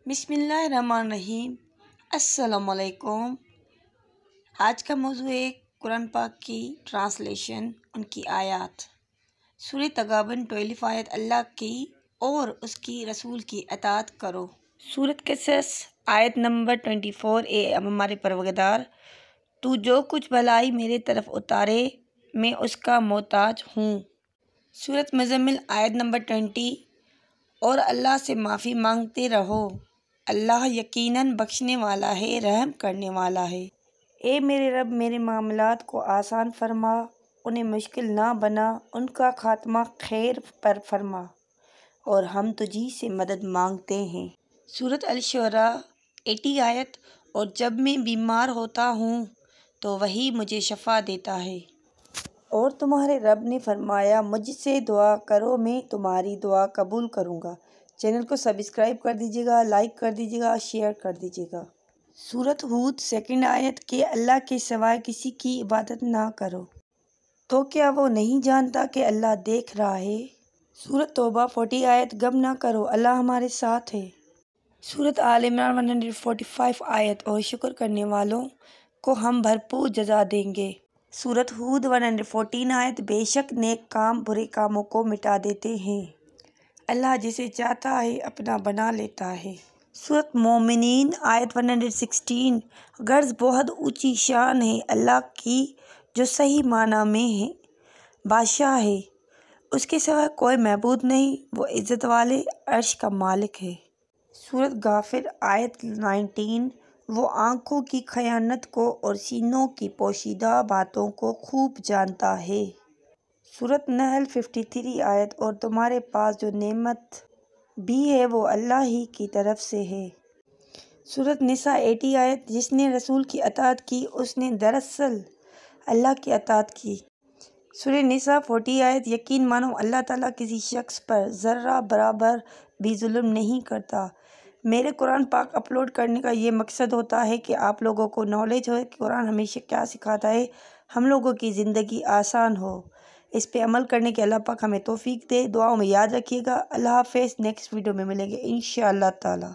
بسم اللہ الرحمن الرحیم۔ السلام علیکم۔ آج کا موضوع ہے قرآن پاک کی ٹرانسلیشن، ان کی آیات۔ سورہ تغابن 12 آیت اللہ کی اور اس کی رسول کی اطاعت کرو۔ سورۃ قصص آیت نمبر 24 اے ہمارے پروردگار، تو جو کچھ بھلائی میرے طرف اتارے میں اس کا محتاج ہوں۔ سورۃ مزمل آیت نمبر 20 اور اللہ سے معافی مانگتے رہو، اللہ یقیناً بخشنے والا ہے، رحم کرنے والا ہے۔ اے میرے رب، میرے معاملات کو آسان فرما، انہیں مشکل نہ بنا، ان کا خاتمہ خیر پر فرما، اور ہم تجھی سے مدد مانگتے ہیں۔ سورۃ الشعراء 80 آیت، اور جب میں بیمار ہوتا ہوں تو وہی مجھے شفا دیتا ہے۔ اور تمہارے رب نے فرمایا، مجھ سے دعا کرو، میں تمہاری دعا قبول کروں گا۔ چینل کو سبسکرائب کر دیجیے گا، لائک کر دیجیے گا، شیئر کر دیجیے گا۔ سورۃ ہود 2 آیت کہ اللہ کے سوائے کسی کی عبادت نہ کرو، تو کیا وہ نہیں جانتا کہ اللہ دیکھ رہا ہے۔ سورۃ توبہ 40 آیت غم نہ کرو، اللہ ہمارے ساتھ ہے۔ سورۃ آل عمران 145 آیت اور شکر کرنے والوں کو ہم بھرپور جزا دیں گے۔ سورۃ ہود 114 آیت بے شک نیک کام برے کاموں کو مٹا دیتے ہیں، اللہ جسے چاہتا ہے اپنا بنا لیتا ہے۔ سورۃ مومنین آیت 116 غرض بہت اونچی شان ہے اللہ کی جو صحیح معنی میں ہے، بادشاہ ہے، اس کے سوا کوئی معبود نہیں، وہ عزت والے عرش کا مالک ہے۔ سورۃ غافر آیت 19 وہ آنکھوں کی خیانت کو اور سینوں کی پوشیدہ باتوں کو خوب جانتا ہے۔ سورۃ نحل 53 آیت اور تمہارے پاس جو نعمت بھی ہے وہ اللہ ہی کی طرف سے ہے۔ سورۃ نساء 80 آیت جس نے رسول کی اطاعت کی اس نے دراصل اللہ کی اطاعت کی۔ سورۃ نساء 40 آیت یقین مانو اللہ تعالیٰ کسی شخص پر ذرہ برابر بھی ظلم نہیں کرتا۔ میرے قرآن پاک اپلوڈ کرنے کا یہ مقصد ہوتا ہے کہ آپ لوگوں کو نالج ہو کہ قرآن ہمیشہ کیا سکھاتا ہے، ہم لوگوں کی زندگی آسان ہو، اس پہ عمل کرنے کے اللہ پاک ہمیں توفیق دے۔ دعاؤں میں یاد رکھیے گا۔ اللہ حافظ، نیکسٹ ویڈیو میں ملیں گے انشاءاللہ تعالی۔